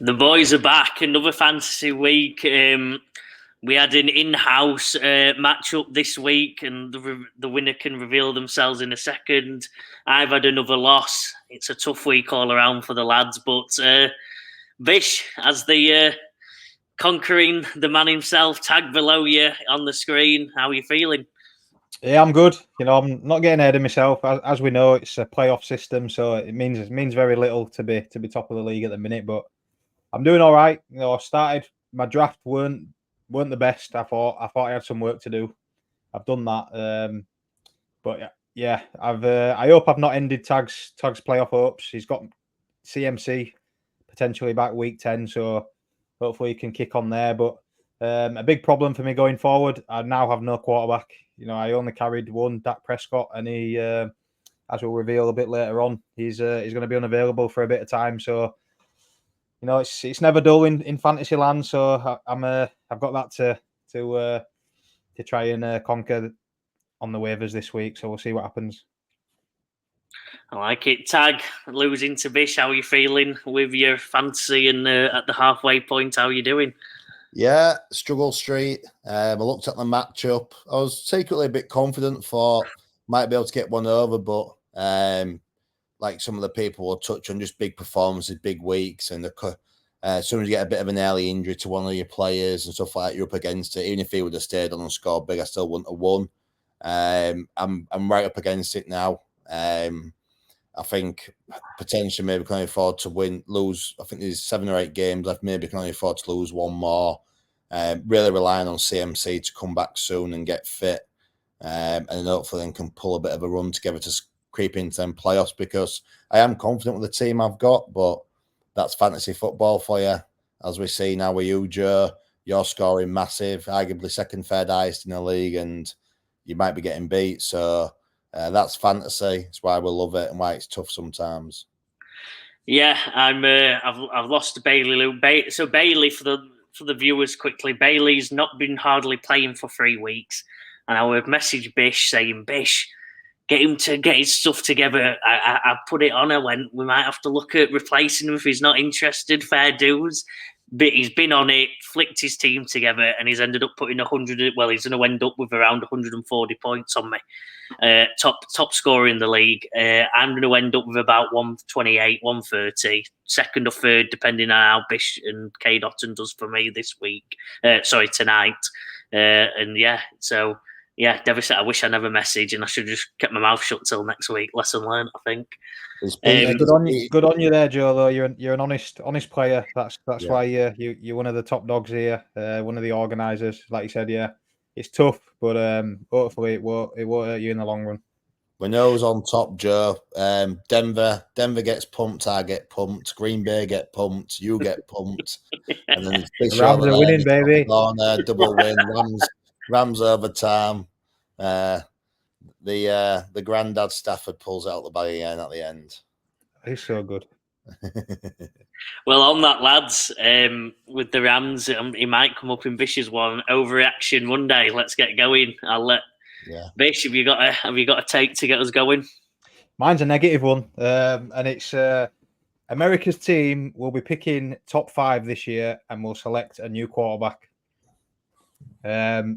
The boys are back. Another fantasy week. We had an in-house matchup this week, and the winner can reveal themselves in a second. I've had another loss. It's a tough week all around for the lads, but Bish, as the conquering the man himself, tag below you on the screen. How are you feeling? Yeah, I'm good. I'm not getting ahead of myself. As we know, it's a playoff system, so it means very little to be top of the league at the minute. But I'm doing all right. I started my draft weren't the best. I thought I had some work to do. I've done that. But yeah, I hope I've not ended Tag's playoff hopes. He's got CMC potentially back week 10, so hopefully he can kick on there. But a big problem for me going forward, I now have no quarterback. I only carried one, Dak Prescott, and he, as we'll reveal a bit later on, he's going to be unavailable for a bit of time. So, it's never dull in fantasy land. So I've got that to try and conquer on the waivers this week. So we'll see what happens. I like it. Tag, losing to Bish, how are you feeling with your fantasy and at the halfway point? How are you doing? Yeah, struggle street. I looked at the matchup. I was secretly a bit confident, thought might be able to get one over, but like some of the people will touch on, just big performances, big weeks, and as soon as you get a bit of an early injury to one of your players and stuff like that, you're up against it. Even if he would have stayed on and scored big, I still wouldn't have won. I'm right up against it now. I think potentially maybe can only afford to lose. I think there's 7 or 8 games left. Maybe can only afford to lose one more. Really relying on CMC to come back soon and get fit, and then hopefully then can pull a bit of a run together to creep into them playoffs, because I am confident with the team I've got, but that's fantasy football for you. As we see now with you, Joe, you're scoring massive, arguably second third highest in the league, and you might be getting beat. So that's fantasy. That's why we love it and why it's tough sometimes. Yeah, I've lost to Bailey. So Bailey, for the viewers quickly, Bailey's not been hardly playing for 3 weeks, and I would message Bish saying, Bish, get him to get his stuff together. I put it on. I went, we might have to look at replacing him if he's not interested. Fair dues. But he's been on it, flicked his team together, and he's ended up putting 100. Well, he's going to end up with around 140 points on me. Top scorer in the league. I'm going to end up with about 128, 130, second or third, depending on how Bish and K. Dotton does for me this week. Tonight. And yeah, so yeah, devastated. I wish I never messaged, and I should have just kept my mouth shut till next week. Lesson learned, I think. Good on you there, Joe. Though you're an honest player. That's why you're one of the top dogs here. One of the organisers, like you said. Yeah, it's tough, but hopefully it won't hurt you in the long run. We know who's on top, Joe. Denver gets pumped. I get pumped. Green Bay get pumped. You get pumped. And then the Rams are winning, baby. Corner, double win. Rams overtime. The granddad Stafford pulls out the bag again at the end. He's so good. Well, on that, lads, with the Rams, he might come up in Bish's one. Overreaction Monday. Let's get going. I'll let Bish. Have you got a take to get us going? Mine's a negative one, and it's America's team will be picking top 5 this year, and will select a new quarterback.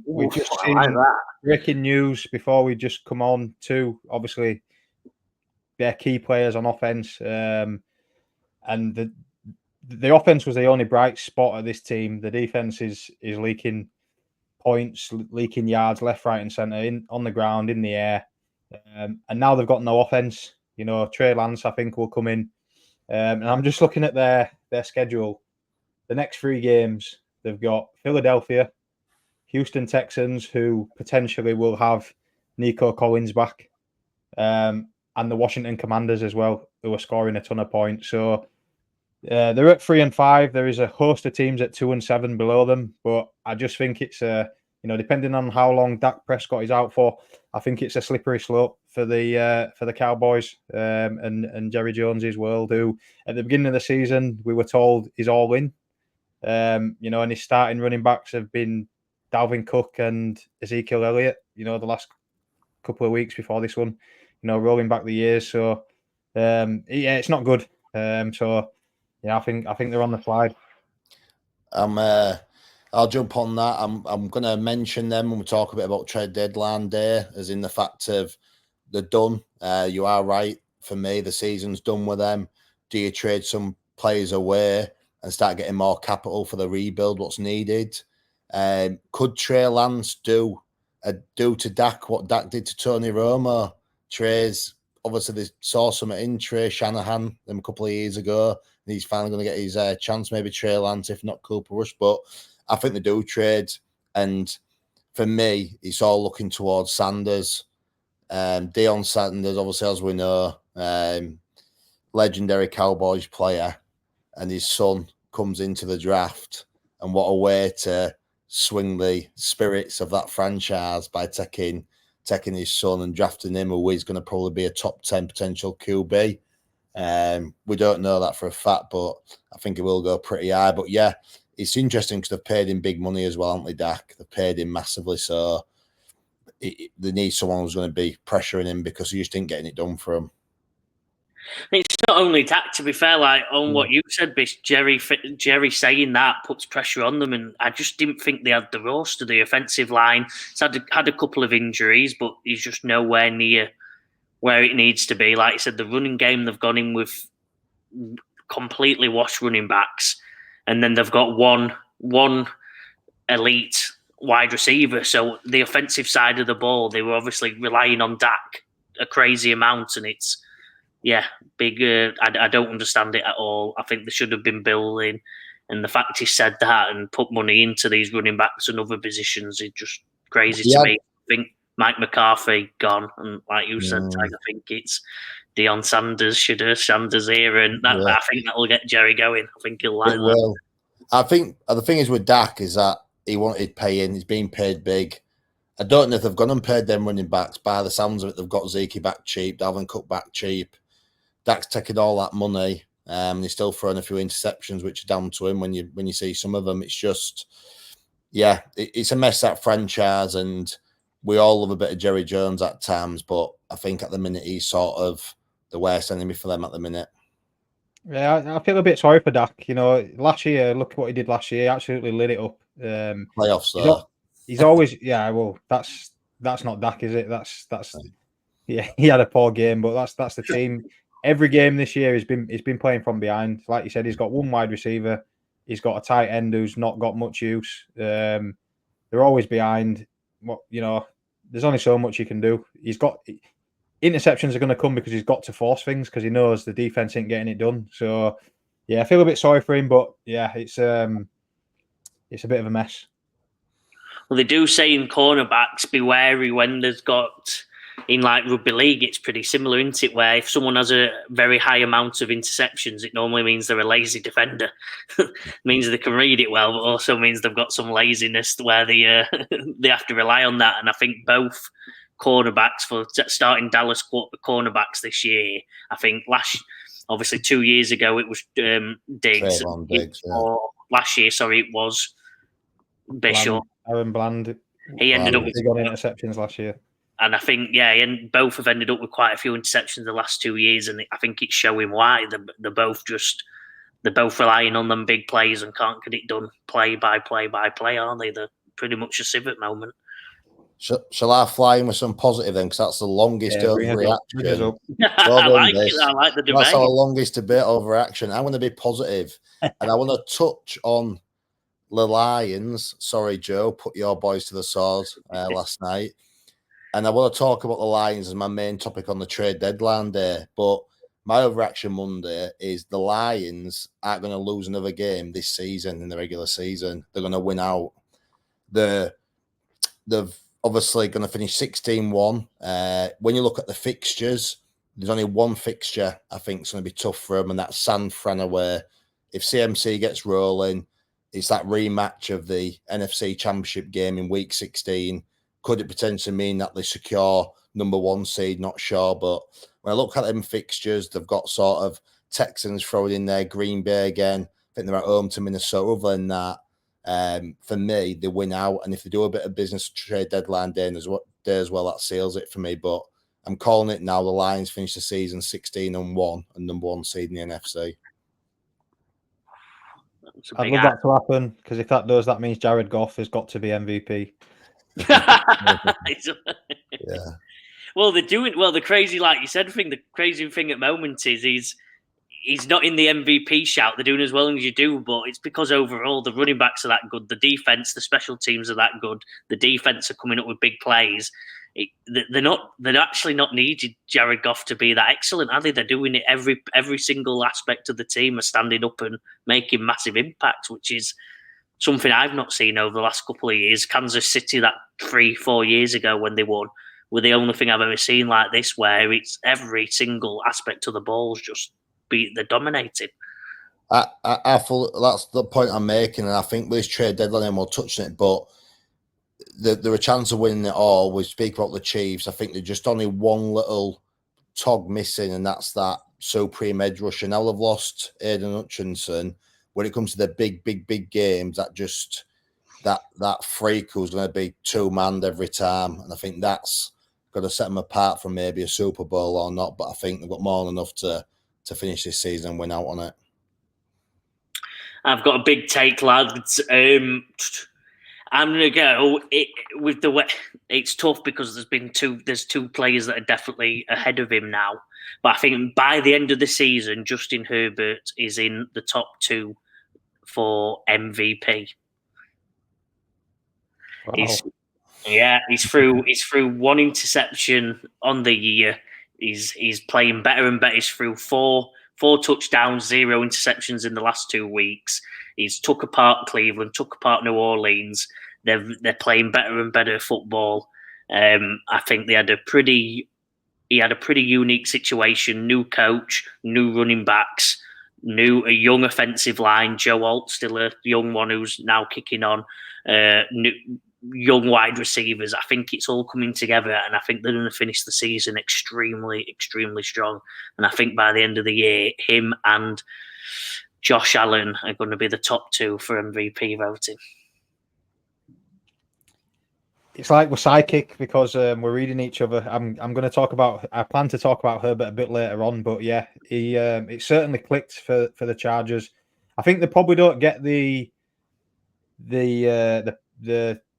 We've just seen breaking news before we just come on to, obviously, their key players on offense, and the offense was the only bright spot of this team. The defense is leaking points, leaking yards left, right, and center, on the ground, in the air, and now they've got no offense. Trey Lance, I think, will come in, and I'm just looking at their schedule. The next 3 games, they've got Philadelphia, Houston Texans, who potentially will have Nico Collins back, and the Washington Commanders as well, who are scoring a ton of points. So they're at 3-5. There is a host of teams at 2-7 below them, but I just think it's depending on how long Dak Prescott is out for, I think it's a slippery slope for the Cowboys and Jerry Jones's world, who at the beginning of the season we were told is all in. And his starting running backs have been Dalvin Cook and Ezekiel Elliott, the last couple of weeks before this one, rolling back the years. So, it's not good. So Yeah, I think they're on the slide. I'll jump on that. I'm going to mention them when we talk a bit about trade deadline day, as in the fact of they're done. You are right. For me, the season's done with them. Do you trade some players away and start getting more capital for the rebuild? What's needed? Could Trey Lance do to Dak what Dak did to Tony Romo? Trey's obviously they saw something in Trey Shanahan them a couple of years ago. And he's finally going to get his chance. Maybe Trey Lance, if not Cooper Rush, but I think they do trade. And for me, it's all looking towards Sanders. Deion Sanders, obviously, as we know, legendary Cowboys player, and his son comes into the draft. And what a way to swing the spirits of that franchise by taking his son and drafting him, who is going to probably be a top 10 potential QB. We don't know that for a fact, but I think it will go pretty high. But yeah, it's interesting because they've paid him big money as well, haven't they, Dak? They've paid him massively, so they need someone who's going to be pressuring him because he just ain't getting it done for him. It's not only that, to be fair, like on what you said, Bish, Jerry saying that puts pressure on them, and I just didn't think they had the roster. The offensive line it's had a couple of injuries, but he's just nowhere near where it needs to be. Like I said, the running game, they've gone in with completely washed running backs, and then they've got one elite wide receiver. So the offensive side of the ball, they were obviously relying on Dak a crazy amount, and it's big. I don't understand it at all. I think they should have been building, and the fact he said that and put money into these running backs and other positions is just crazy to me. I think Mike McCarthy gone, and like you said, I think it's Deion Sanders, Sanders here, and I think that will get Jerry going. I think he'll like that. I think the thing is with Dak is that he wanted paying. He's being paid big. I don't know if they've gone and paid them running backs. By the sounds of it, they've got Zeke back cheap, Dalvin Cook back cheap. Dak's taking all that money. He's still throwing a few interceptions, which are down to him when you see some of them. It's just, it's a mess, that franchise, and we all love a bit of Jerry Jones at times, but I think at the minute he's sort of the worst enemy for them at the minute. Yeah, I feel a bit sorry for Dak. You know, last year, look what he did last year. He absolutely lit it up. Playoffs, though. He's always, well, that's not Dak, is it? That's he had a poor game, but that's the team. Every game this year he's been playing from behind. Like you said, he's got one wide receiver. He's got a tight end who's not got much use. They're always behind. There's only so much you can do. He's got interceptions are going to come because he's got to force things because he knows the defense ain't getting it done. So I feel a bit sorry for him, but it's a bit of a mess. Well, they do say in cornerbacks, be wary when there's got. In like rugby league, it's pretty similar, isn't it? Where if someone has a very high amount of interceptions, it normally means they're a lazy defender. It means they can read it well, but also means they've got some laziness where they have to rely on that. And I think both cornerbacks for starting Dallas cornerbacks this year. I think obviously 2 years ago it was Diggs. Or last year, sorry, it was Bishop. Aaron Bland. He ended up with interceptions last year. And I think, and both have ended up with quite a few interceptions the last 2 years, and I think it's showing why they're both relying on them big plays and can't get it done play by play, aren't they? They're pretty just a sieve at the moment. Shall I fly in with some positive then? Because that's the longest overreaction. I like it. I like the debate. That's our longest debate overreaction. I want to be positive, and I want to touch on the Lions. Sorry, Joe, put your boys to the sword last night. And I want to talk about the Lions as my main topic on the trade deadline day. But my Overreaction Monday is the Lions aren't going to lose another game this season in the regular season. They're going to win out. They've obviously going to finish 16-1. When you look at the fixtures, there's only one fixture I think is going to be tough for them, and that's San Fran away. If CMC gets rolling, it's that rematch of the NFC Championship game in Week 16. Could it potentially mean that they secure number 1 seed? Not sure. But when I look at them fixtures, they've got sort of Texans thrown in there, Green Bay again. I think they're at home to Minnesota. Other than that, for me, they win out. And if they do a bit of business trade deadline day as well, that seals it for me. But I'm calling it now. The Lions finish the season 16-1 and number 1 seed in the NFC. I'd love that to happen, because if that does, that means Jared Goff has got to be MVP. Yeah. Well, they're doing well. The crazy, like you said, thing. The crazy thing at the moment is he's not in the MVP shout. They're doing as well as you do, but it's because overall the running backs are that good, the defense, the special teams are that good, the defense are coming up with big plays. They're actually not needed Jared Goff to be that excellent, are they? They're doing it every single aspect of the team are standing up and making massive impacts, which is something I've not seen over the last couple of years. Kansas City, that 3-4 years ago when they won, were the only thing I've ever seen like this, where it's every single aspect of the ball's just they're dominating. I feel that's the point I'm making, and I think with this trade deadline, and we'll touch on it, but there are a chance of winning it all. We speak about the Chiefs. I think they're just only one little tog missing, and that's that supreme edge rusher. Now they've lost Aiden Hutchinson. When it comes to the big games, that freak who's going to be two-manned every time, and I think that's going to set them apart from maybe a Super Bowl or not. But I think they've got more than enough to finish this season and win out on it. I've got a big take, lads. I'm going to go with the way it's tough because there's two players that are definitely ahead of him now. But I think by the end of the season, Justin Herbert is in the top 2 for MVP. Wow. He's through 1 interception on the year. He's playing better and better. He's through four touchdowns, 0 interceptions in the last 2 weeks. He's took apart Cleveland, took apart New Orleans. They're playing better and better football. I think he had a pretty unique situation. New coach, new running backs, a young offensive line. Joe Alt, still a young one who's now kicking on. Young wide receivers. I think it's all coming together, and I think they're going to finish the season extremely, extremely strong. And I think by the end of the year, him and Josh Allen are going to be the top 2 for MVP voting. It's like we're psychic because we're reading each other. I plan to talk about Herbert a bit later on, but yeah, it certainly clicked for the Chargers. I think they probably don't get the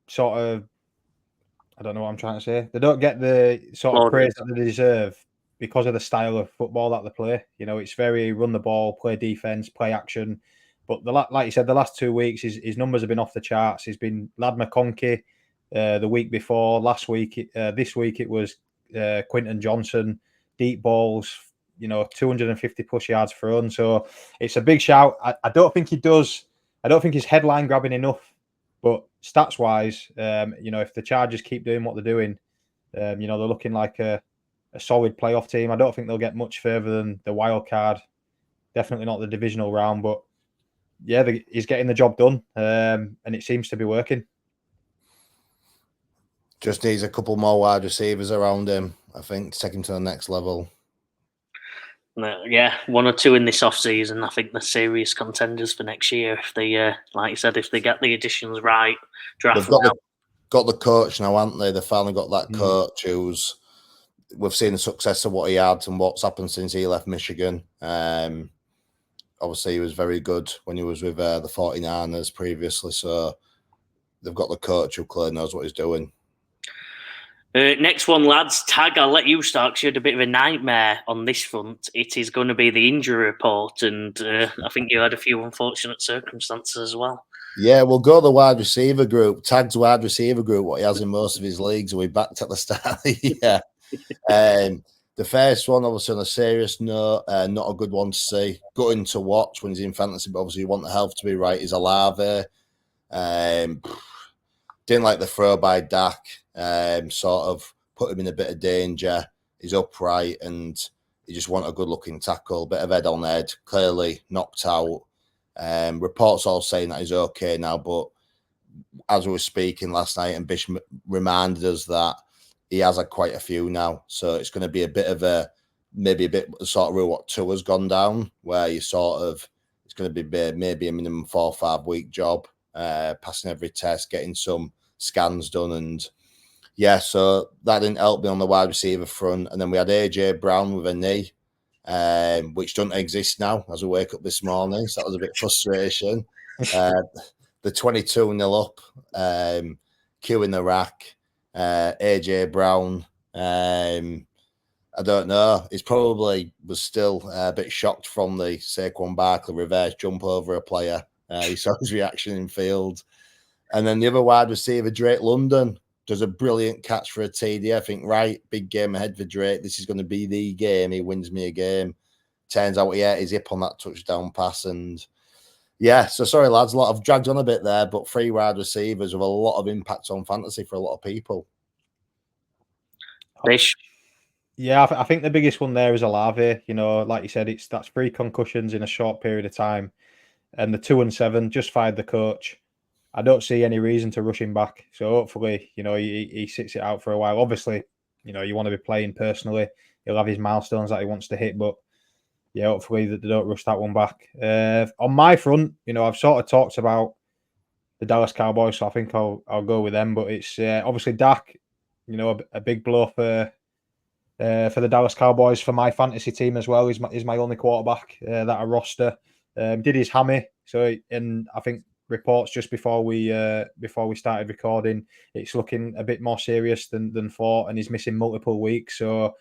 sort of, I don't know what I'm trying to say. They don't get the sort of praise that they deserve because of the style of football that they play. You know, it's very run the ball, play defense, play action. But like you said, the last 2 weeks, his numbers have been off the charts. He's been Lad McConkey the week before. This week it was Quinton Johnson, deep balls, 250 plus yards for run. So it's a big shout. I don't think he does. I don't think he's headline grabbing enough. But stats wise, if the Chargers keep doing what they're doing, they're looking like a solid playoff team. I don't think they'll get much further than the wild card. Definitely not the divisional round, but yeah, he's getting the job done, and it seems to be working. Just needs a couple more wide receivers around him, I think, to take him to the next level. Yeah, 1 or 2 in this off-season. I think they're serious contenders for next year. If they, like you said, if they get the additions right, draft They've got the coach now, haven't they? They finally got that coach who's... We've seen the success of what he had and what's happened since he left Michigan. Obviously, he was very good when he was with the 49ers previously. So they've got the coach who clearly knows what he's doing. Next one, lads. Tag, I'll let you start because you had a bit of a nightmare on this front. It is going to be the injury report, and I think you had a few unfortunate circumstances as well. Yeah, we'll go the wide receiver group. Tag's wide receiver group, what he has in most of his leagues, and we backed at the start of the year. The first one, obviously, on a serious note, not a good one to see. Gutting to watch when he's in fantasy, but obviously you want the health to be right. He's Olave. Didn't like the throw by Dak. Sort of put him in a bit of danger. He's upright and you just want a good-looking tackle. Bit of head on head. Clearly knocked out. Reports all saying that he's okay now, but as we were speaking last night, and Bish reminded us that he has had quite a few now. So it's going to be maybe a bit sort of real what Tua's gone down, where it's going to be maybe a minimum 4 or 5 week job, passing every test, getting some scans done. And yeah, so that didn't help me on the wide receiver front. And then we had AJ Brown with a knee, which doesn't exist now as we wake up this morning. So that was a bit frustration. The 22-0 up, Q in the rack, AJ Brown. I don't know. He's probably was still a bit shocked from the Saquon Barkley reverse jump over a player. He saw his reaction in field. And then the other wide receiver, Drake London, does a brilliant catch for a TD. I think, right, big game ahead for Drake. This is going to be the game. He wins me a game. Turns out he ate his hip on that touchdown pass. And yeah, so sorry, lads, a lot of dragged on a bit there, but 3 wide receivers with a lot of impact on fantasy for a lot of people. Bish. Yeah, I think the biggest one there is Olave. You know, like you said, that's 3 concussions in a short period of time. And the 2-7 just fired the coach. I don't see any reason to rush him back. So hopefully, you know, he sits it out for a while. Obviously, you know, you want to be playing personally. He'll have his milestones that he wants to hit, but yeah, hopefully they don't rush that one back. On my front, you know, I've sort of talked about the Dallas Cowboys, so I think I'll go with them. But it's obviously Dak, you know, a big blow for the Dallas Cowboys for my fantasy team as well. He's my only quarterback that I roster. Did his hammy, and I think reports just before we started recording, it's looking a bit more serious than thought, and he's missing multiple weeks. So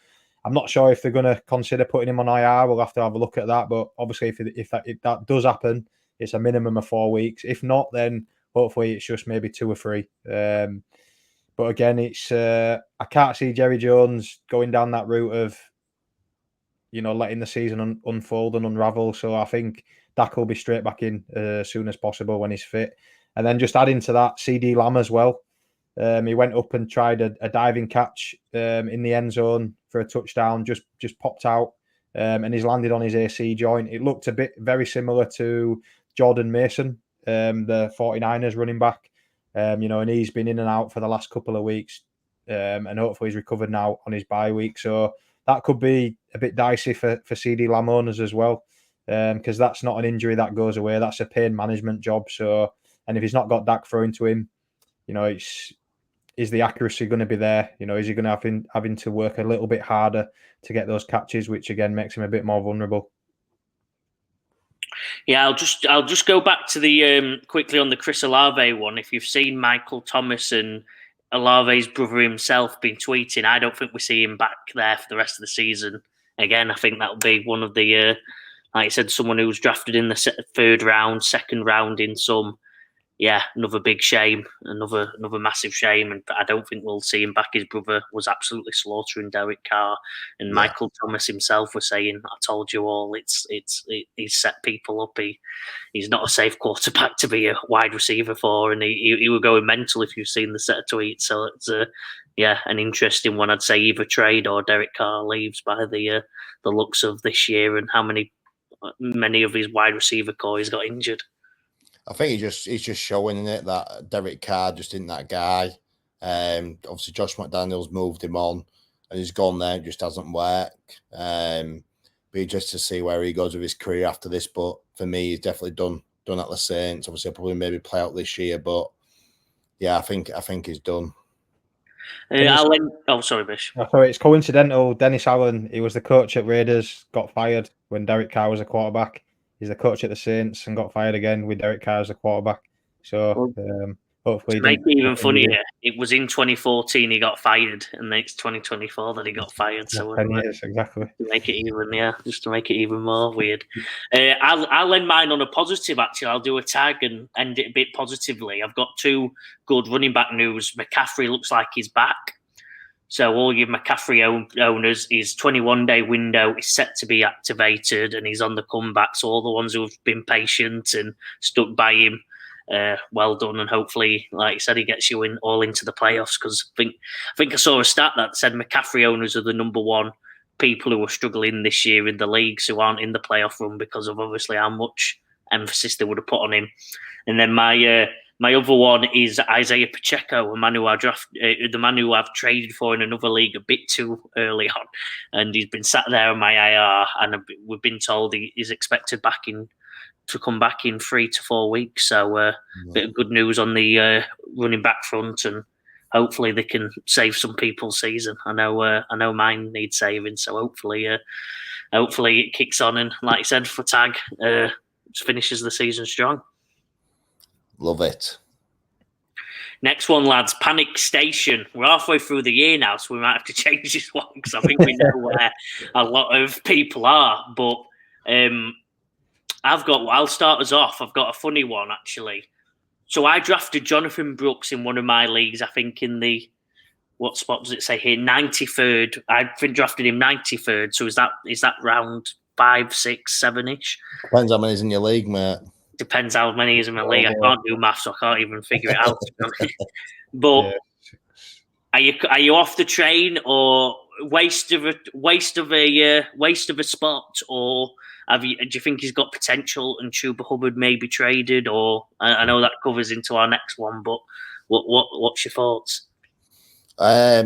I'm not sure if they're going to consider putting him on IR. We'll have to have a look at that. But obviously, if that does happen, it's a minimum of 4 weeks. If not, then hopefully it's just maybe 2 or 3. But again, it's I can't see Jerry Jones going down that route of, you know, letting the season unfold and unravel. So I think Dak will be straight back in as soon as possible when he's fit. And then just adding to that, CD Lamb as well. He went up and tried a diving catch in the end zone for a touchdown, just popped out, and he's landed on his AC joint. It looked very similar to Jordan Mason, the 49ers running back. You know, and he's been in and out for the last couple of weeks, and hopefully he's recovered now on his bye week. So that could be a bit dicey for CD Lamb owners as well, because that's not an injury that goes away. That's a pain management job. So, and if he's not got Dak thrown to him, you know, is the accuracy going to be there? You know, is he going to having to work a little bit harder to get those catches, which again makes him a bit more vulnerable? Yeah, I'll just go back to the quickly on the Chris Olave one. If you've seen Michael Thomas and Olave's brother himself been tweeting, I don't think we see him back there for the rest of the season. Again, I think that'll be one of the, like I said, someone who was drafted in the 3rd round, 2nd round in some. Yeah, another big shame, another massive shame, and I don't think we'll see him back. His brother was absolutely slaughtering Derek Carr, and Michael Thomas himself was saying, "I told you all, he's set people up. He's not a safe quarterback to be a wide receiver for," and he were going mental if you've seen the set of tweets. So it's an interesting one. I'd say either trade or Derek Carr leaves by the looks of this year and how many of his wide receiver core he's got injured. I think he's just showing in it that Derek Carr just isn't that guy. Obviously, Josh McDaniels moved him on, and he's gone there. It just hasn't worked. Be just to see where he goes with his career after this. But for me, he's definitely done at the Saints. Obviously, I'll probably maybe play out this year, but yeah, I think he's done. Sorry, Bish. Sorry, it's coincidental. Dennis Allen, he was the coach at Raiders, got fired when Derek Carr was a quarterback. He's the coach at the Saints and got fired again with Derek Carr as a quarterback. So hopefully, to make it even funnier, it was in 2014 he got fired, and then it's 2024 that he got fired. So 10 years exactly. To make it even, just to make it even more weird. I'll end mine on a positive. Actually, I'll do a tag and end it a bit positively. I've got 2 good running back news. McCaffrey looks like he's back. So all your McCaffrey owners, his 21-day window is set to be activated, and he's on the comeback. So all the ones who have been patient and stuck by him, well done. And hopefully, like you said, he gets you all into the playoffs. Because I think I saw a stat that said McCaffrey owners are the number 1 people who are struggling this year in the leagues who aren't in the playoff run because of obviously how much emphasis they would have put on him. And then my other one is Isaiah Pacheco, the man who I've traded for in another league a bit too early on, and he's been sat there on my IR, and we've been told he's expected to come back in 3 to 4 weeks. So bit of good news on the running back front, and hopefully they can save some people's season. I know mine needs saving, so hopefully it kicks on, and like I said, for tag, finishes the season strong. Love it. Next one, lads, Panic Station. We're halfway through the year now, so we might have to change this one because I think we know where a lot of people are. But I'll start us off. I've got a funny one, actually. So I drafted Jonathan Brooks in one of my leagues, I think in the, what spot does it say here? 93rd. I've been drafted him 93rd. So is that round 5, 6, 7-ish? Depends how many's in your league, mate. Depends how many is in my league. I can't do maths, so I can't even figure it out. But are you off the train, or waste of a spot, or do you think he's got potential and Chuba Hubbard may be traded? Or I know that covers into our next one, but what's your thoughts? I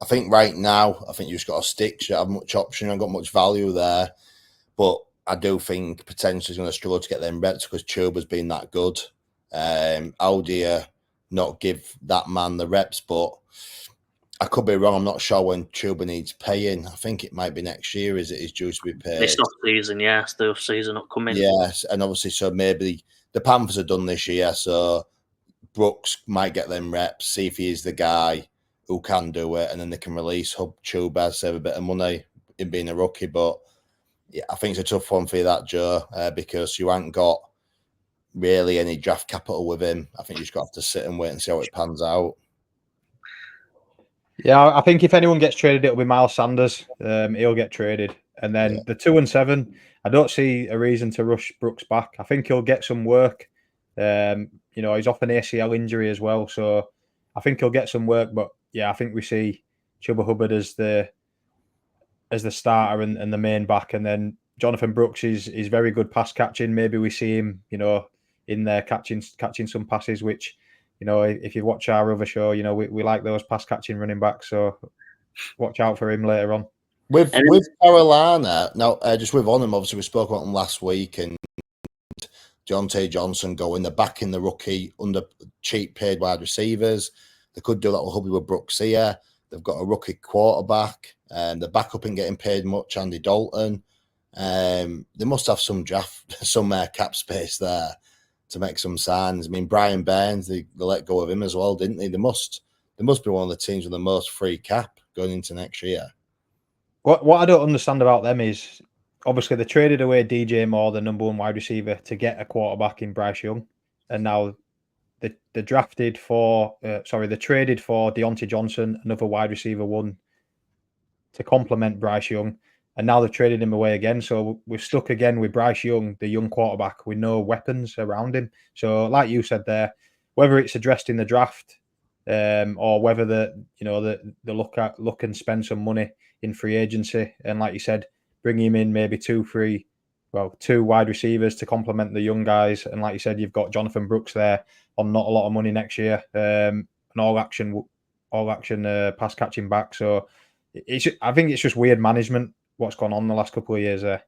think right now, I think you've just got to stick. You don't have much option. I've got much value there, but I do think potentially he's going to struggle to get them reps because Chuba's been that good. How do you not give that man the reps? But I could be wrong. I'm not sure when Chuba needs paying. I think it might be next year. Is it is due to be paid? This off season, yeah. It's the off season upcoming. Yes, and obviously, so maybe the Panthers are done this year, so Brooks might get them reps, see if he is the guy who can do it, and then they can release Chuba, save a bit of money in being a rookie. But yeah, I think it's a tough one for you, that, Joe, because you ain't got really any draft capital with him. I think you just got to have to sit and wait and see how it pans out. Yeah, I think if anyone gets traded, it'll be Miles Sanders. He'll get traded. And then the 2 and 7, I don't see a reason to rush Brooks back. I think he'll get some work. He's off an ACL injury as well, so I think he'll get some work. But yeah, I think we see Chuba Hubbard as the starter and the main back, and then Jonathan Brooks is very good pass catching. Maybe we see him, in there catching some passes, which, if you watch our other show, we like those pass catching running backs. So watch out for him later on. With Carolina, now just with on him, obviously we spoke about him last week, and Deontay Johnson going, they're backing the rookie under cheap paid wide receivers. They could do that with Hubby with Brooks here. They've got a rookie quarterback, and they're back up and getting paid much. Andy Dalton. They must have some cap space there to make some signs. I mean, Brian Burns, they let go of him as well, didn't they? They must be one of the teams with the most free cap going into next year. What I don't understand about them is, obviously they traded away DJ Moore, the number 1 wide receiver, to get a quarterback in Bryce Young, and now they traded for Deontay Johnson, another wide receiver 1, to complement Bryce Young, and now they've traded him away again. So we're stuck again with Bryce Young, the young quarterback, with no weapons around him. So, like you said there, whether it's addressed in the draft, or whether they look and spend some money in free agency, and like you said, bring him in maybe 2 wide receivers to complement the young guys, and like you said, you've got Jonathan Brooks there on not a lot of money next year, an all action pass catching back. So I think it's just weird management what's gone on the last couple of years there.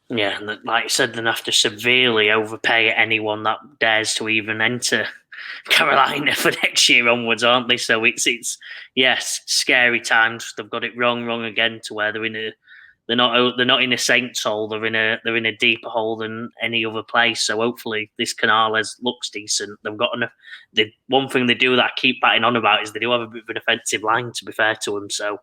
Yeah, and like I said, then have to severely overpay anyone that dares to even enter Carolina for next year onwards, aren't they? So it's scary times. They've got it wrong again, to where they're not in a saint's hole. They're in a deeper hole than any other place. So hopefully this Canales looks decent. They've got enough. The one thing they do that I keep batting on about is they do have a bit of an offensive line, to be fair to them. So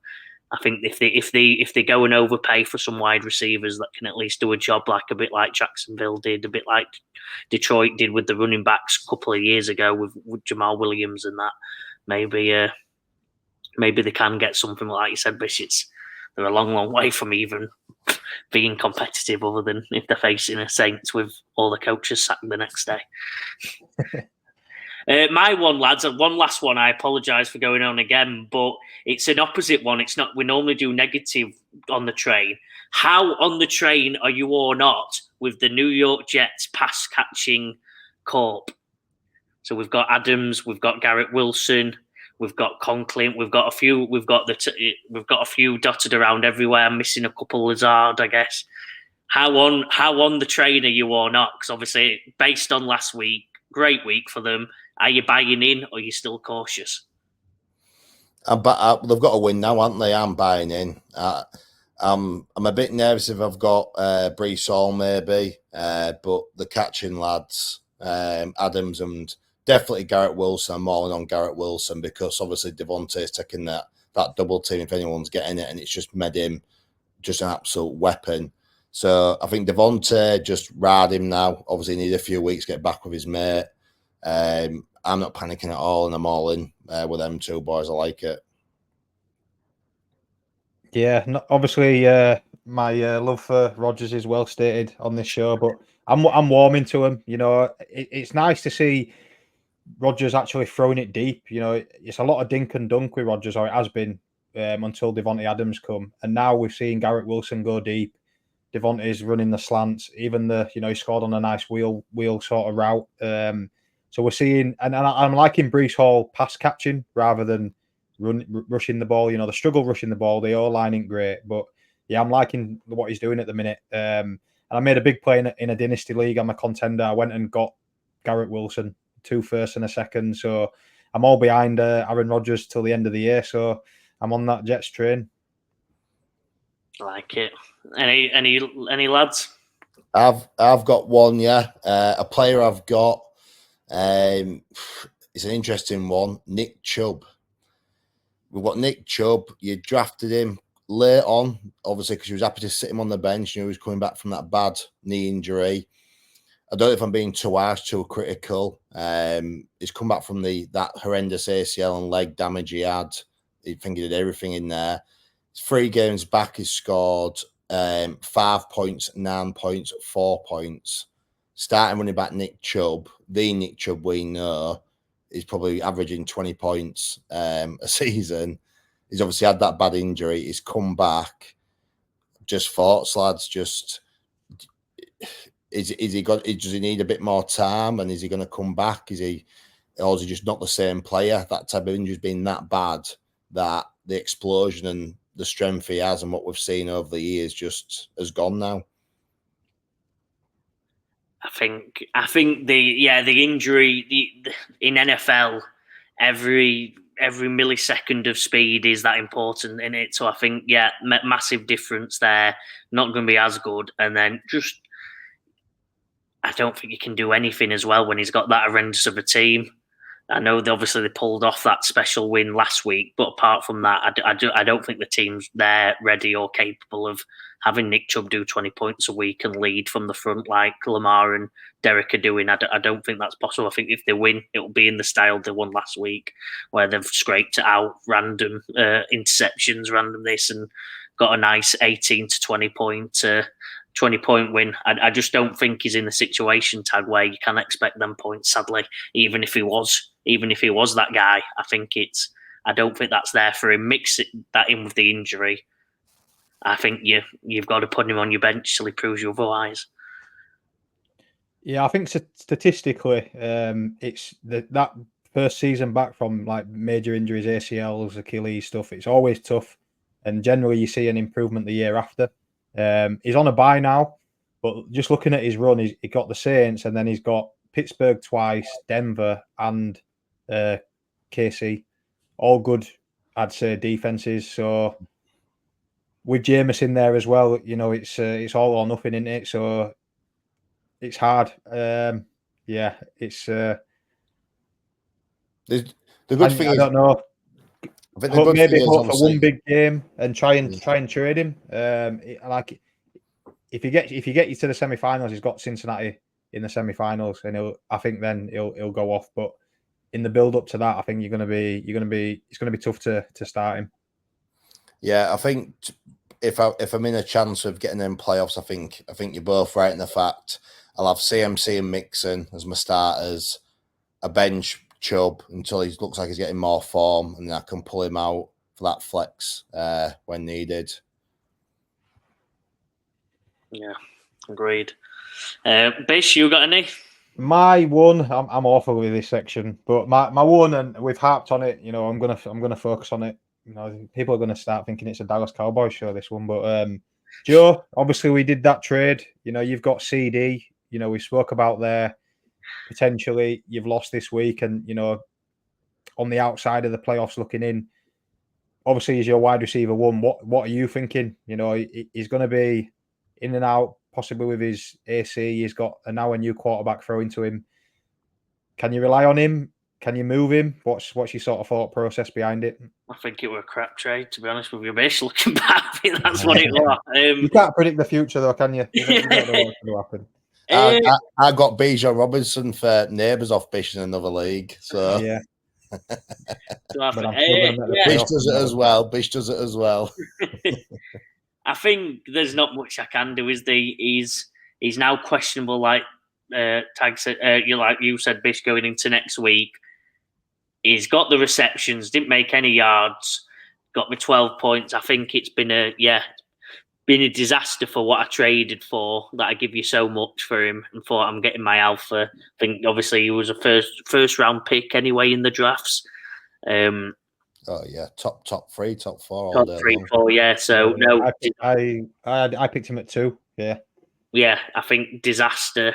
I think if they go and overpay for some wide receivers that can at least do a job, like a bit like Jacksonville did, a bit like Detroit did with the running backs a couple of years ago with Jamal Williams and that, maybe they can get something. Like you said, Biscuits, they're a long way from even being competitive, other than if they're facing a Saints with all the coaches sacked the next day. My one, lads, one last one. I apologise for going on again, but it's an opposite one. It's not. We normally do negative on the train. How on the train are you or not with the New York Jets pass catching corp? So we've got Adams, we've got Garrett Wilson, we've got Conklin, we've got a few dotted around everywhere. I'm missing a couple. Lazard, I guess. How on the train are you or not? Because obviously, based on last week, great week for them. Are you buying in, or are you still cautious? They've got to win now, aren't they? I'm buying in. I'm a bit nervous if I've got Brees Hall maybe, but the catching lads, Adams, and definitely Garrett Wilson. I'm all in on Garrett Wilson because obviously Devontae's taking that double team if anyone's getting it, and it's just made him just an absolute weapon. So I think Devontae, just ride him now. Obviously, need a few weeks to get back with his mate. I'm not panicking at all, and I'm all in with them two boys. I like it. Yeah, obviously, my love for Rodgers is well stated on this show, but I'm warming to him. You know, it's nice to see Rodgers actually throwing it deep. You know, it's a lot of dink and dunk with Rodgers, or it has been until Devontae Adams come, and now we've seen Garrett Wilson go deep. Devontae's running the slants, even he scored on a nice wheel sort of route. So we're seeing, and I'm liking Breece Hall pass catching rather than rushing the ball. You know, the struggle rushing the ball, the O-line ain't great, but yeah, I'm liking what he's doing at the minute. And I made a big play in a dynasty league. I'm a contender. I went and got Garrett Wilson, 2 firsts and a second. So I'm all behind Aaron Rodgers till the end of the year. So I'm on that Jets train. I like it. Any lads? I've got one, yeah. A player I've got. It's an interesting one. Nick Chubb. We've got Nick Chubb. You drafted him late on, obviously, because you was happy to sit him on the bench. You know, he was coming back from that bad knee injury. I don't know if I'm being too harsh, too critical. He's come back from that horrendous ACL and leg damage he had. I think he did everything in there. 3 games back, he scored 5 points, 9 points, 4 points. Starting running back Nick Chubb, the Nick Chubb we know, is probably averaging 20 points a season. He's obviously had that bad injury. He's come back. Just thoughts, lads. Just does he need a bit more time? And is he going to come back? Or is he just not the same player? That type of injury's been that bad that the explosion and the strength he has and what we've seen over the years just has gone now. I think the injury in NFL, every millisecond of speed is that important in it. So I think massive difference there. Not going to be as good, and then just I don't think he can do anything as well when he's got that horrendous of a team. I know they pulled off that special win last week, but apart from that, I don't think the team's there ready or capable of having Nick Chubb do 20 points a week and lead from the front like Lamar and Derek are doing. I don't think that's possible. I think if they win, it will be in the style they won last week, where they've scraped it out, random interceptions, random this, and got a nice 18 to 20-point win. I just don't think he's in the situation tag where you can expect them points, sadly, even if he was that guy. I don't think that's there for him. Mix that in with the injury. I think you've got to put him on your bench till he proves you otherwise. Yeah, I think statistically, it's that first season back from like major injuries, ACLs, Achilles stuff. It's always tough, and generally you see an improvement the year after. He's on a bye now, but just looking at his run, he got the Saints, and then he's got Pittsburgh twice, Denver, and KC. All good, I'd say, defenses. So with Jameis there as well, you know, it's all or nothing, isn't it? So it's hard. It's the good thing I is, don't know. I think the good maybe thing hope is for one big game and try and trade him. If you get you to the semi-finals, he's got Cincinnati in the semi-finals, and I think then he'll go off. But in the build up to that, I think it's going to be tough to start him. Yeah, I think if I'm in a chance of getting in playoffs, I think you're both right in the fact I'll have CMC and Mixon as my starters, a bench Chubb until he looks like he's getting more form, and then I can pull him out for that flex when needed. Yeah, agreed. Bish, you got any? My one, I'm awful with this section, but my one, and we've harped on it. You know, I'm gonna focus on it. You know, people are gonna start thinking it's a Dallas Cowboys show, this one. But Joe, obviously we did that trade. You know, you've got CD. You know, we spoke about there potentially. You've lost this week, and you know, on the outside of the playoffs looking in, obviously he's your wide receiver one. What are you thinking? You know, he's going to be in and out, possibly with his AC. He's got now a new quarterback throwing to him. can you rely on him? Can you move him? What's your sort of thought process behind it? I think it were a crap trade, to be honest with you, Bish. Looking back, I think that's what it was. You can't predict the future, though, can you? You don't know what's going to happen. I got Bijan Robinson for neighbours off Bish in another league. So yeah. Bish does it as well. Bish does it as well. I think there's not much I can do. He's now questionable, like Tag said. You said, Bish going into next week. He's got the receptions, didn't make any yards, got me 12 points. I think it's been a disaster for what I traded for, that I give you so much for him and thought I'm getting my alpha. I think obviously he was a first round pick anyway in the drafts. Oh yeah, top 3, top 4, top 3, 4. Yeah, so no, I picked him at 2. Yeah, I think disaster.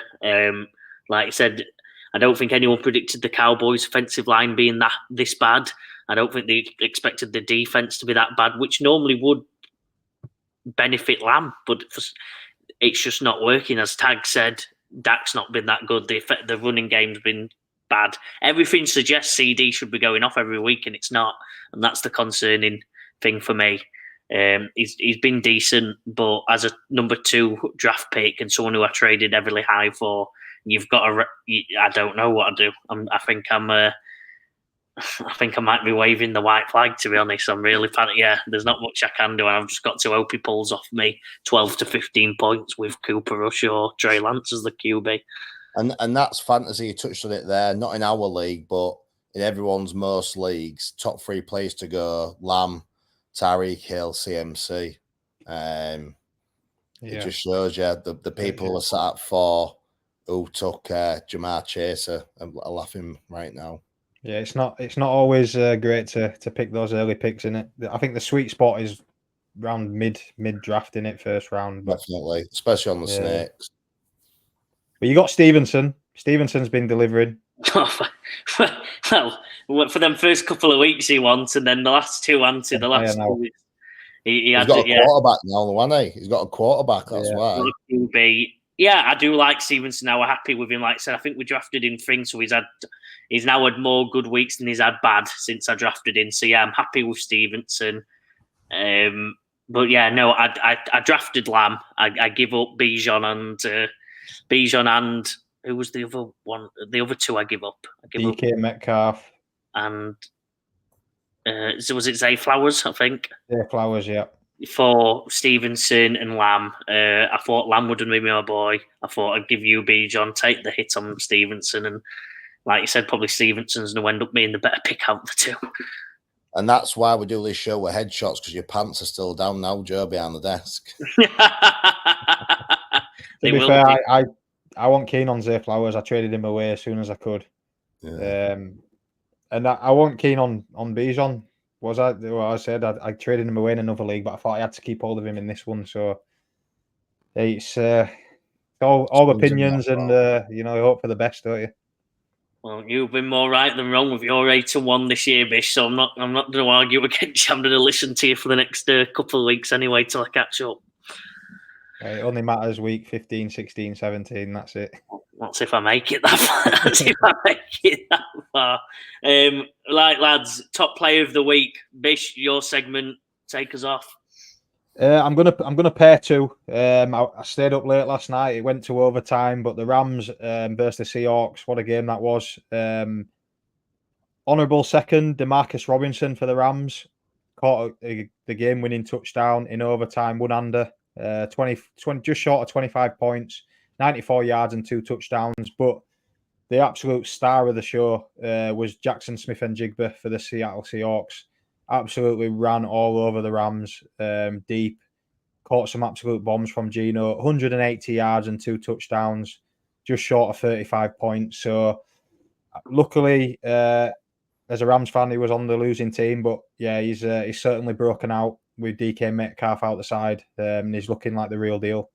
Like I said, I don't think anyone predicted the Cowboys' offensive line being this bad. I don't think they expected the defense to be that bad, which normally would benefit Lamb, but it's just not working. As Tag said, Dak's not been that good. The running game's been bad. Everything suggests CD should be going off every week, and it's not. And that's the concerning thing for me. He's been decent, but as a number 2 draft pick and someone who I traded heavily high for, you've got I don't know what to do. I think I might be waving the white flag, to be honest. I'm really panicked. Yeah, there's not much I can do. I've just got to hope he pulls off me 12 to 15 points with Cooper Rush or Trey Lance as the QB. And that's fantasy. You touched on it there. Not in our league, but in everyone's most leagues, top 3 players to go: Lamb, Tyreek Hill, CMC. It just shows you the people who are sat at 4 who took Jamar Chase are laughing right now. Yeah, it's not always great to pick those early picks in it. I think the sweet spot is around mid draft in it, first round. Definitely, especially on the snakes. But you got Stevenson. Stevenson's been delivering. Well, for them first couple of weeks he wants, and then the last 2 answered. The last 2 weeks he's got a quarterback now, hasn't he? He's got a quarterback. That's why. Yeah, I do like Stevenson now. We're happy with him. Like I said, I think we drafted him thing, so he's now had more good weeks than he's had bad since I drafted him. So yeah, I'm happy with Stevenson. But yeah, no, I drafted Lamb. I give up Bijan and who was the other one? The other 2 I give up. DK Metcalf and was it Zay Flowers? I think Zay Flowers, yeah. For Stevenson and Lamb, I thought Lamb wouldn't be my boy. I thought I'd give you Bijan, take the hit on Stevenson, and like you said, probably Stevenson's going to end up being the better pick out of the 2. And that's why we do this show with headshots, because your pants are still down now, Joe, behind the desk. To be fair, I wasn't keen on Zay Flowers. I traded him away as soon as I could. Yeah. And I wasn't keen on Bijan. Was I? Well, I said I traded him away in another league, but I thought I had to keep hold of him in this one. So it's all opinions, and you hope for the best, don't you? Well, you've been more right than wrong with your 8-1 this year, Bish. So I'm not going to argue against you. I'm going to listen to you for the next couple of weeks anyway till I catch up. It only matters week 15, 16, 17. That's it. That's if I make it that far. Right, lads, top player of the week. Bish, your segment. Take us off. I'm gonna pair 2. I stayed up late last night. It went to overtime, but the Rams versus the Seahawks. What a game that was! Honourable second, Demarcus Robinson for the Rams. Caught the game-winning touchdown in overtime, one-hander. 20, just short of 25 points, 94 yards and 2 touchdowns. But the absolute star of the show was Jackson Smith-Njigba for the Seattle Seahawks. Absolutely ran all over the Rams deep. Caught some absolute bombs from Geno. 180 yards and 2 touchdowns, just short of 35 points. So luckily, as a Rams fan, he was on the losing team. But yeah, he's certainly broken out with DK Metcalf out the side, and he's looking like the real deal.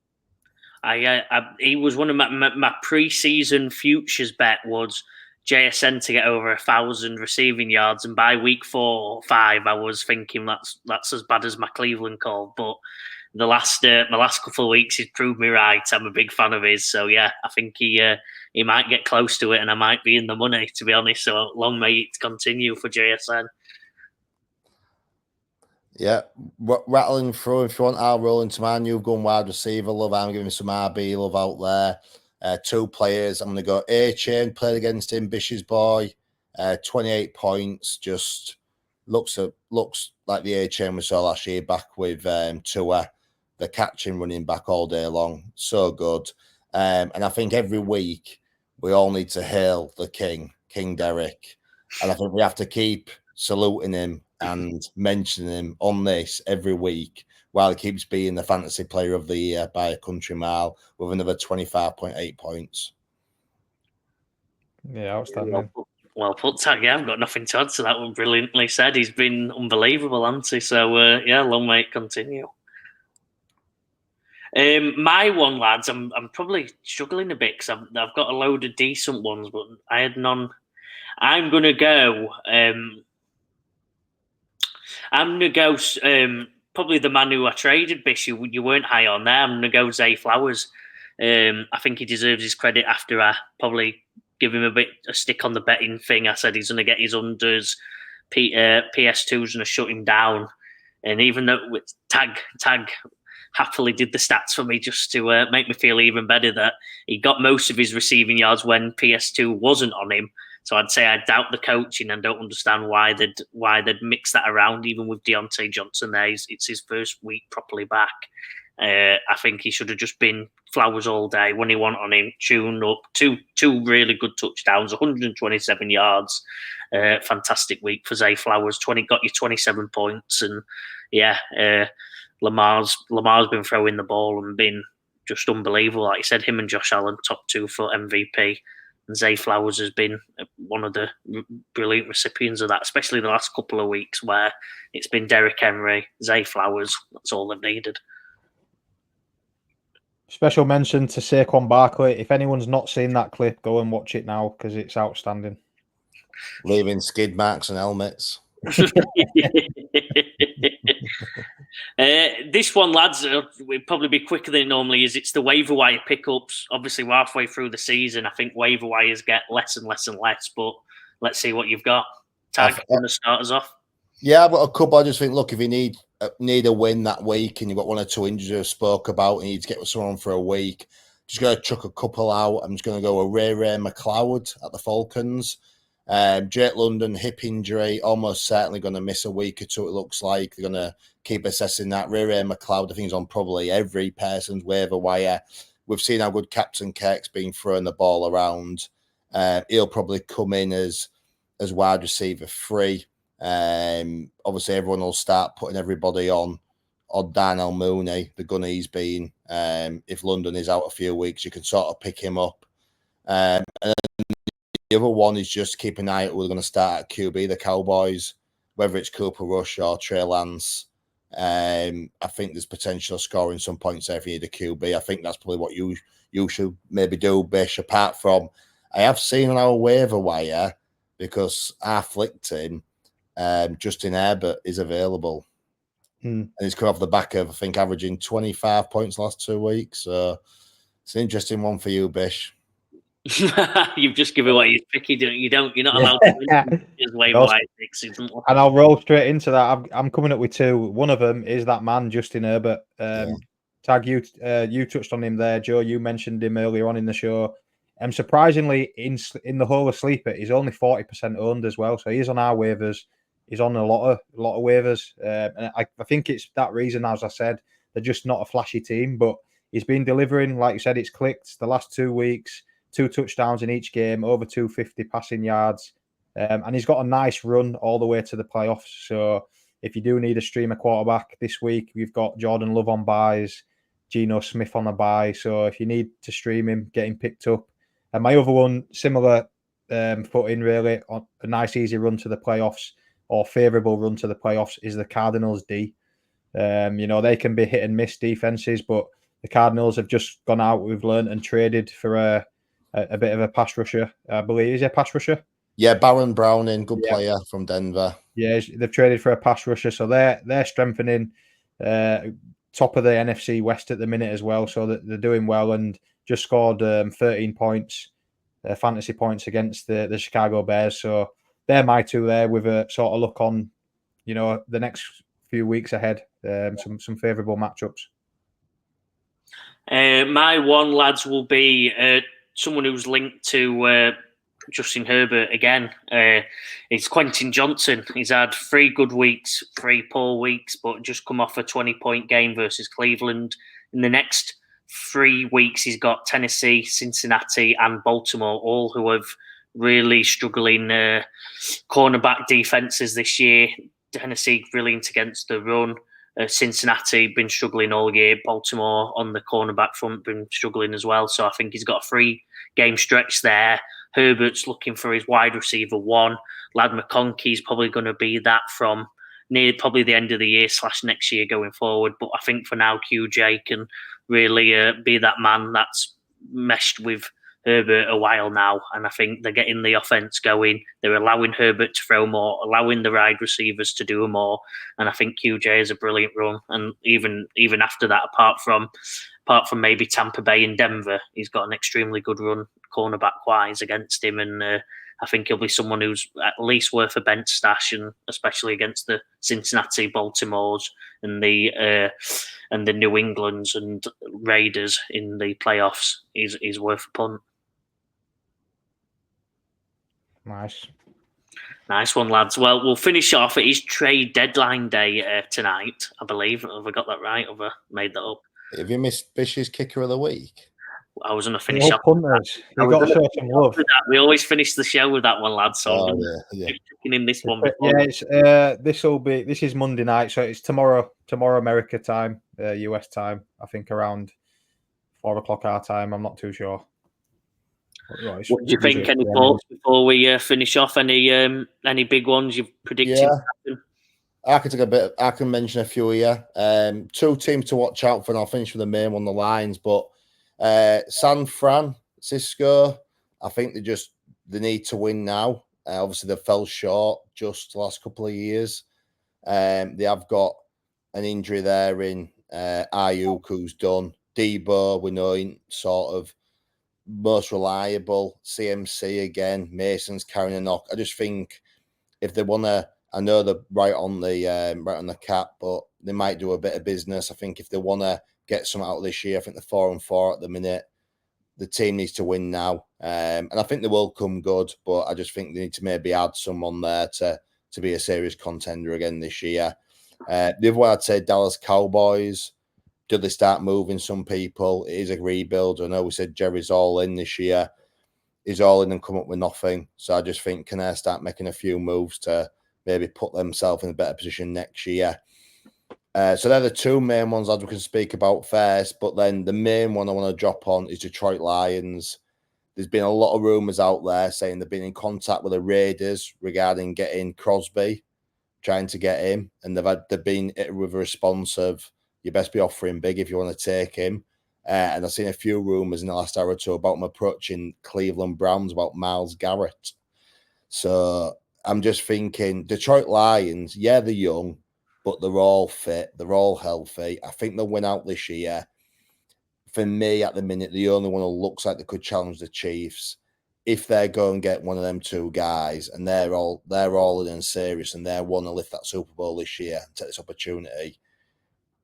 He was one of my pre-season futures bet was JSN to get over 1,000 receiving yards, and by week 4 or 5, I was thinking that's as bad as my Cleveland call. But the last my last couple of weeks, he's proved me right. I'm a big fan of his, so yeah, I think he might get close to it, and I might be in the money, to be honest. So long may it continue for JSN. Yeah, rattling through. If you want, I'll roll into mine. You've gone wide receiver. Love, I'm giving some RB love out there. 2 players. I'm going to go A-Chain, played against him, Bish's boy. 28 points. Just looks like the A-Chain we saw last year back with Tua, the catching running back all day long. So good. And I think every week we all need to hail the King Derek. And I think we have to keep saluting him and mentioning him on this every week while he keeps being the fantasy player of the year by a country mile with another 25.8 points. Yeah, outstanding. Well put, Tag. Yeah, I've got nothing to add to that one. Brilliantly said. He's been unbelievable, hasn't he? So, yeah, long may it continue. My one, lads, I'm probably struggling a bit because I've got a load of decent ones, but I had none. I'm going to go... probably the man who I traded, Bish, you weren't high on there. I'm going to go Zay Flowers. I think he deserves his credit after I probably give him a stick on the betting thing. I said he's going to get his unders, PS2's going to shut him down. And even though Tag happily did the stats for me just to make me feel even better that he got most of his receiving yards when PS2 wasn't on him. So I'd say I doubt the coaching and don't understand why they'd mix that around, even with Deontay Johnson there. It's his first week properly back. I think he should have just been Flowers all day when he went on him, tuned up. Two really good touchdowns, 127 yards. Fantastic week for Zay Flowers. Got you 27 points. And yeah, Lamar's been throwing the ball and been just unbelievable. Like you said, him and Josh Allen, top 2 for MVP. And Zay Flowers has been one of the brilliant recipients of that, especially the last couple of weeks where it's been Derrick Henry, Zay Flowers. That's all they've needed. Special mention to Saquon Barkley. If anyone's not seen that clip, go and watch it now because it's outstanding. Leaving skid marks and helmets. This one, lads, will probably be quicker than it normally is. It's the waiver wire pickups. Obviously, we're halfway through the season. I think waiver wires get less and less and less, but let's see what you've got. Tag, going to start us off? Yeah, I've got a couple. I just think, look, if you need a win that week and you've got 1 or 2 injuries I spoke about and you need to get with someone for a week, just going to chuck a couple out. I'm just going to go with Ray McLeod at the Falcons. Jake London, hip injury, almost certainly going to miss a week or 2, it looks like. They're going to keep assessing that. Ray McLeod, I think, is on probably every person's waiver wire. We've seen how good Captain Kirk's been throwing the ball around. He'll probably come in as wide receiver 3. Obviously, everyone will start putting everybody on Darnell Mooney, the gun he's been. If London is out a few weeks, you can sort of pick him up. And the other one is just keep an eye out who are going to start at QB, the Cowboys, whether it's Cooper Rush or Trey Lance. I think there's potential of scoring some points there if you need a QB. I think that's probably what you should maybe do, Bish. Apart from, I have seen on our waiver wire, because I flicked him, Justin Herbert is available. And he's come off the back of, I think, averaging 25 points last 2 weeks. So it's an interesting one for you, Bish. You've just given away your pick. You're not allowed to just waiver wire picks. And I'll roll straight into that. I'm coming up with 2. One of them is that man, Justin Herbert. Tag, you touched on him there, Joe. You mentioned him earlier on in the show. Surprisingly, in the whole of Sleeper, he's only 40% owned as well. So he's on our waivers. He's on a lot of waivers. And I think it's that reason, as I said, they're just not a flashy team. But he's been delivering, like you said, it's clicked the last 2 weeks. 2 touchdowns in each game, over 250 passing yards. And he's got a nice run all the way to the playoffs. So if you do need a streamer quarterback this week, we've got Jordan Love on buys, Geno Smith on a buy. So if you need to stream him, get him picked up. And my other one, similar footing really, on a nice easy run to the playoffs or favourable run to the playoffs is the Cardinals D. They can be hit and miss defenses, but the Cardinals have just gone out, we've learned, and traded for a bit of a pass rusher, I believe. Is he a pass rusher? Yeah, Baron Browning, good player from Denver. Yeah, they've traded for a pass rusher, so they're strengthening. top of the NFC West at the minute as well, so that they're doing well, and just scored 13 points, fantasy points against the Chicago Bears. So they're my two there with a sort of look on, the next few weeks ahead. Some favourable matchups. My one, lads, will be someone who's linked to Justin Herbert again. It's Quentin Johnson. He's had 3 good weeks, 3 poor weeks, but just come off a 20-point game versus Cleveland. In the next 3 weeks, he's got Tennessee, Cincinnati, and Baltimore, all who have really struggling cornerback defenses this year. Tennessee brilliant against the run. Cincinnati been struggling all year. Baltimore on the cornerback front been struggling as well. So I think he's got a 3-game stretch there. Herbert's looking for his wide receiver 1. Lad McConkey's probably going to be that from near probably the end of the year / next year going forward. But I think for now, QJ can really be that man that's meshed with Herbert a while now, and I think they're getting the offense going. They're allowing Herbert to throw more, allowing the wide receivers to do more, and I think QJ is a brilliant run. And even after that, apart from maybe Tampa Bay and Denver, he's got an extremely good run cornerback wise against him, and I think he'll be someone who's at least worth a bench stash, and especially against the Cincinnati, Baltimores, and the New Englands and Raiders in the playoffs. He's worth a punt. Nice one, lads. Well, we'll finish off. It is trade deadline day tonight, I believe. Have I got that right? Have I made that up? Have you missed Bish's kicker of the week? I was going to finish off. Punters. You've got to show some love. We always finish the show with that one, lads. So checking in this one before. Yeah, this is Monday night, so it's tomorrow America time, US time. I think around 4:00 our time. I'm not too sure. What do you think? Any thoughts before we finish off? Any big ones you've predicted? Yeah. I can mention a few here. 2 teams to watch out for, and I'll finish with the main one, the Lions. But San Francisco, I think they need to win now. Obviously, they fell short just the last couple of years. They have got an injury there in Ayuk, who's done. Debo, we know, sort of most reliable. CMC again. Mason's carrying a knock. I just think if they want to, I know they're right on the cap, but they might do a bit of business. I think if they want to get some out this year, I think they're 4-4 at the minute. The team needs to win now, and I think they will come good. But I just think they need to maybe add someone there to be a serious contender again this year. The other one I'd say, Dallas Cowboys. Do they start moving some people? It is a rebuild. I know we said Jerry's all in this year. He's all in and come up with nothing. So I just think, can they start making a few moves to maybe put themselves in a better position next year? So they're the 2 main ones that we can speak about first. But then the main one I want to drop on is Detroit Lions. There's been a lot of rumours out there saying they've been in contact with the Raiders regarding getting Crosby, trying to get him. And they've been with a response of, you best be offering big if you want to take him. And I've seen a few rumours in the last hour or 2 about him approaching Cleveland Browns about Myles Garrett. So I'm just thinking, Detroit Lions, yeah, they're young, but they're all fit. They're all healthy. I think they'll win out this year. For me, at the minute, the only one who looks like they could challenge the Chiefs, if they go and get one of them 2 guys, and they're all in and serious, and they want to lift that Super Bowl this year and take this opportunity.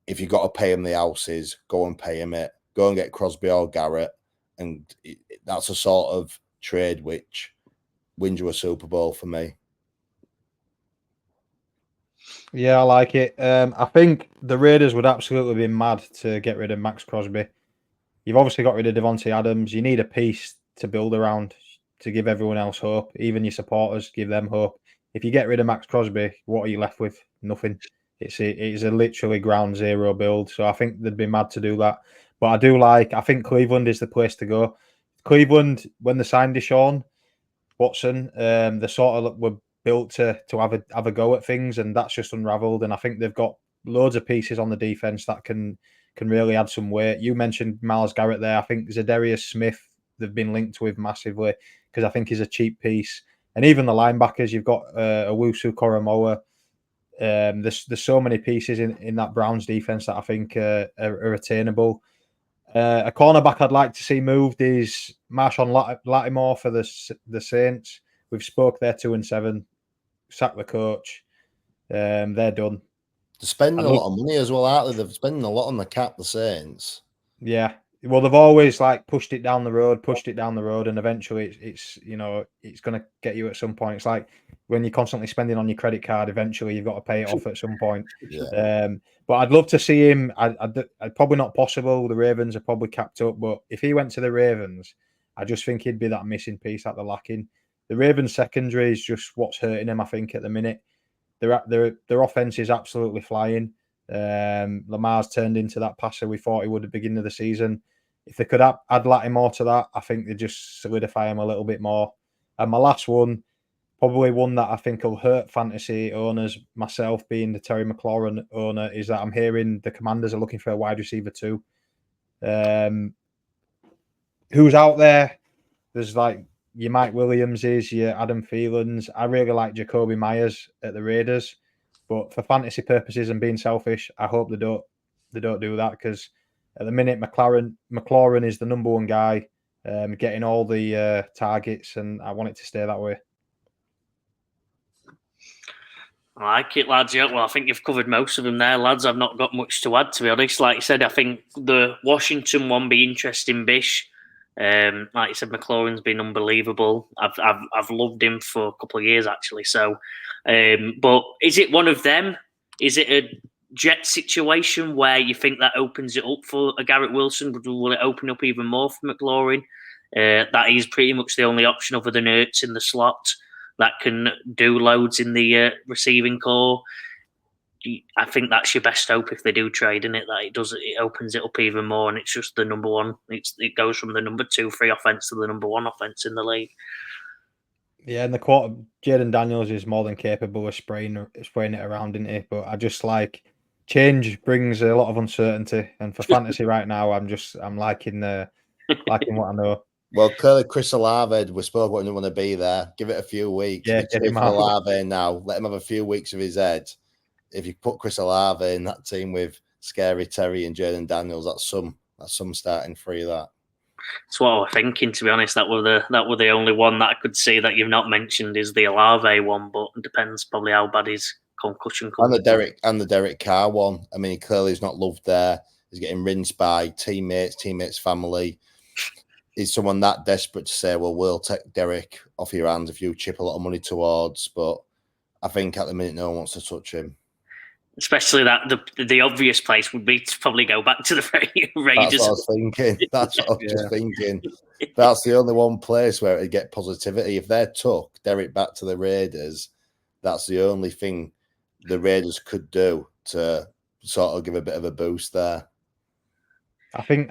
If you've got to pay them the houses, go and pay them it. Go and get Crosby or Garrett. And that's a sort of trade which wins you a Super Bowl for me. Yeah, I like it. I think the Raiders would absolutely be mad to get rid of Max Crosby. You've obviously got rid of Devontae Adams. You need a piece to build around to give everyone else hope. Even your supporters, give them hope. If you get rid of Max Crosby, what are you left with? Nothing. It's a literally ground zero build. So I think they'd be mad to do that. But I think Cleveland is the place to go. Cleveland, when they signed Deshaun Watson, they sort of were built to have a go at things, and that's just unravelled. And I think they've got loads of pieces on the defense that can really add some weight. You mentioned Myles Garrett there. I think Zadarius Smith they've been linked with massively because I think he's a cheap piece. And even the linebackers, you've got Owusu Koromoa. There's so many pieces in that Browns defense that I think are attainable. A cornerback I'd like to see moved is Marshawn Lattimore for the Saints. We've spoke. They're 2-7. Sack the coach. They're done. They're spending a lot of money as well, aren't they? They're spending a lot on the cap, the Saints. Yeah. Well, they've always pushed it down the road, and eventually it's it's going to get you at some point. It's like when you're constantly spending on your credit card, eventually you've got to pay it off at some point. Yeah. But I'd love to see him. I'd probably not possible. The Ravens are probably capped up, but if he went to the Ravens, I just think he'd be that missing piece that they're lacking. The Ravens secondary is just what's hurting them, I think, at the minute. Their offense is absolutely flying. Lamar's turned into that passer we thought he would at the beginning of the season. If they could add Lattimore to that, I think they just solidify him a little bit more. And my last one, probably one that I think will hurt fantasy owners, myself being the Terry McLaurin owner, is that I'm hearing the Commanders are looking for a wide receiver too. Who's out there? There's your Mike Williamses, your Adam Thielens. I really like Jacoby Myers at the Raiders, but for fantasy purposes and being selfish, I hope they don't do that, because at the minute McLaurin is the number one guy, getting all the targets, and I want it to stay that way. I like it, lads. Yeah, well, I think you've covered most of them there, lads. I've not got much to add, to be honest. Like you said, I think the Washington one be interesting, Bish. Like you said, McLaurin's been unbelievable. I've loved him for a couple of years, actually. So, but is it one of them? Is it a Jet situation where you think that opens it up for a Garrett Wilson? Will it open up even more for McLaurin? That is pretty much the only option other than Ertz in the slot that can do loads in the receiving core. I think that's your best hope if they do trade in it, that it opens it up even more, and it's just the number one. It goes from the number 2-3 offense to the number 1 offense in the league. Yeah, and the quarter, Jaden Daniels is more than capable of spraying it around, isn't he? But I just change brings a lot of uncertainty, and for fantasy right now, I'm liking what I know. Well, clearly Chris Olave, we spoke about him want to be there. Give it a few weeks. Yeah, get him Olave now. Let him have a few weeks of his head. If you put Chris Olave in that team with Scary Terry and Jaden Daniels, that's some starting three. That's what I was thinking, to be honest. That were the only one that I could see that you've not mentioned is the Olave one, but it depends probably how bad his concussion comes. And the Derek Carr one. I mean, he clearly is not loved there. He's getting rinsed by teammates, family. Is someone that desperate to say, well, we'll take Derek off your hands if you chip a lot of money towards? But I think at the minute, no one wants to touch him. Especially that the obvious place would be to probably go back to the Raiders. That's what I was thinking. That's what I was just thinking. That's the only one place where it'd get positivity. If they took Derek back to the Raiders, that's the only thing the Raiders could do to sort of give a bit of a boost there. I think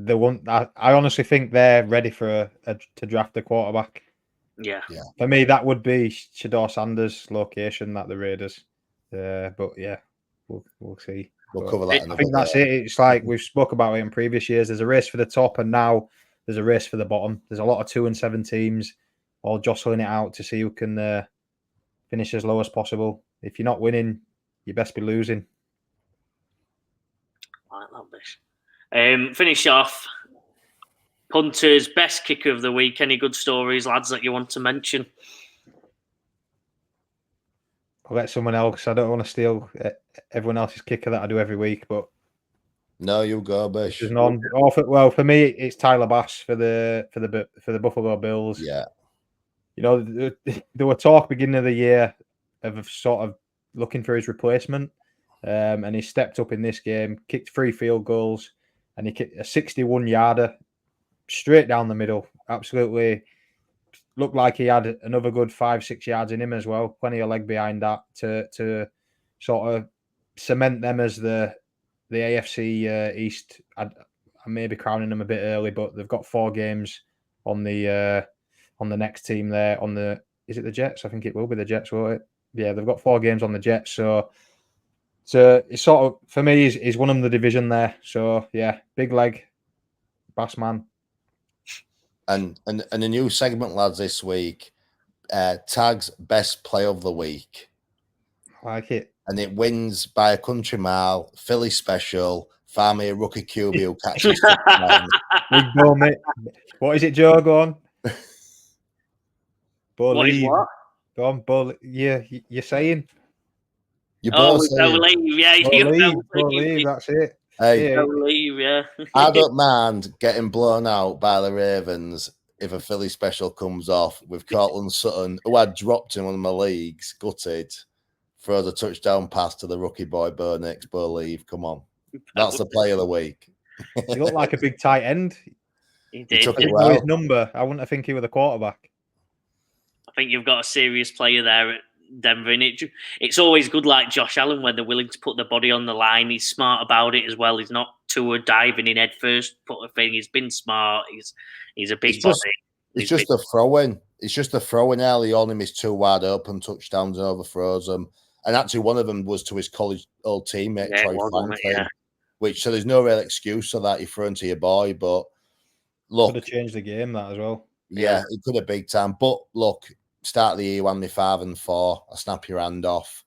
the one. I honestly think they're ready to draft a quarterback. Yeah. For me, that would be Shedeur Sanders' location, not the Raiders. But yeah, we'll see. We'll cover that. I think that's it. It's like we've spoke about it in previous years. There's a race for the top, and now there's a race for the bottom. There's a lot of 2-7 teams all jostling it out to see who can finish as low as possible. If you're not winning, you best be losing. I like that. Finish off. Punters, best kicker of the week. Any good stories, lads, that you want to mention? I'll let someone else. I don't want to steal everyone else's kicker that I do every week, but no, you go, Bish. There's none. Well, for me, it's Tyler Bass for the Buffalo Bills. Yeah, there were talk beginning of the year of sort of looking for his replacement, and he stepped up in this game, kicked 3 field goals, and he kicked a 61-yarder straight down the middle. Absolutely looked like he had another good 5-6 yards in him as well. Plenty of leg behind that to sort of cement them as the AFC East. I may be crowning them a bit early, but they've got 4 games on the next team there. Is it the Jets? I think it will be the Jets, won't it? Yeah, they've got 4 games on the Jets. So it's sort of, for me, he's won them the division there. So yeah, big leg, Bass man. And a new segment, lads, this week. Tag's best play of the week. I like it. and it wins by a country mile. Philly special. Farm a rookie QB who catches touchdowns. Big Bo, mate. What is it, Joe? Go on. What is what? Go on, Bo. Yeah, you're saying. You both we believe, yeah. Believe, that's it. Hey, believe, yeah. I don't mind getting blown out by the Ravens if a Philly special comes off with Cortland Sutton, who had dropped in one of my leagues, gutted, throws a touchdown pass to the rookie boy, Bo Nix. Believe, come on. That's the play of the week. He looked like a big tight end. He did. Took I it didn't know well. his number. I wouldn't think he was the quarterback. I think you've got a serious player there at Denver, and it's always good, like Josh Allen, when they're willing to put the body on the line. He's smart about it as well. He's not too diving in head first. Put a thing. He's been smart. He's a big body. It's just a throw-in. It's just a throw-in early on. Him, he's two wide open touchdowns and overthrows them. And actually, one of them was to his college old teammate Troy Franklin. Which so there's no real excuse for that. You throw into your boy, but look, could have changed the game that as well. Yeah, it could have big time. But look, start of the year, 1-5-4. I snap your hand off.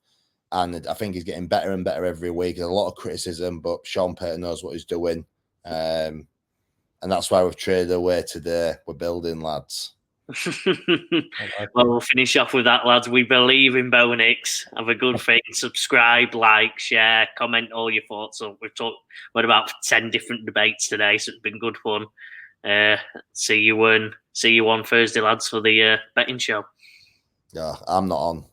And I think he's getting better and better every week. There's a lot of criticism, but Sean Payton knows what he's doing. And that's why we've traded away today. We're building, lads. Well, we'll finish off with that, lads. We believe in Bo Nix. Have a good thing. Subscribe, like, share, comment all your thoughts. So we've had about 10 different debates today, so it's been good fun. See you on Thursday, lads, for the betting show. Yeah, I'm not on.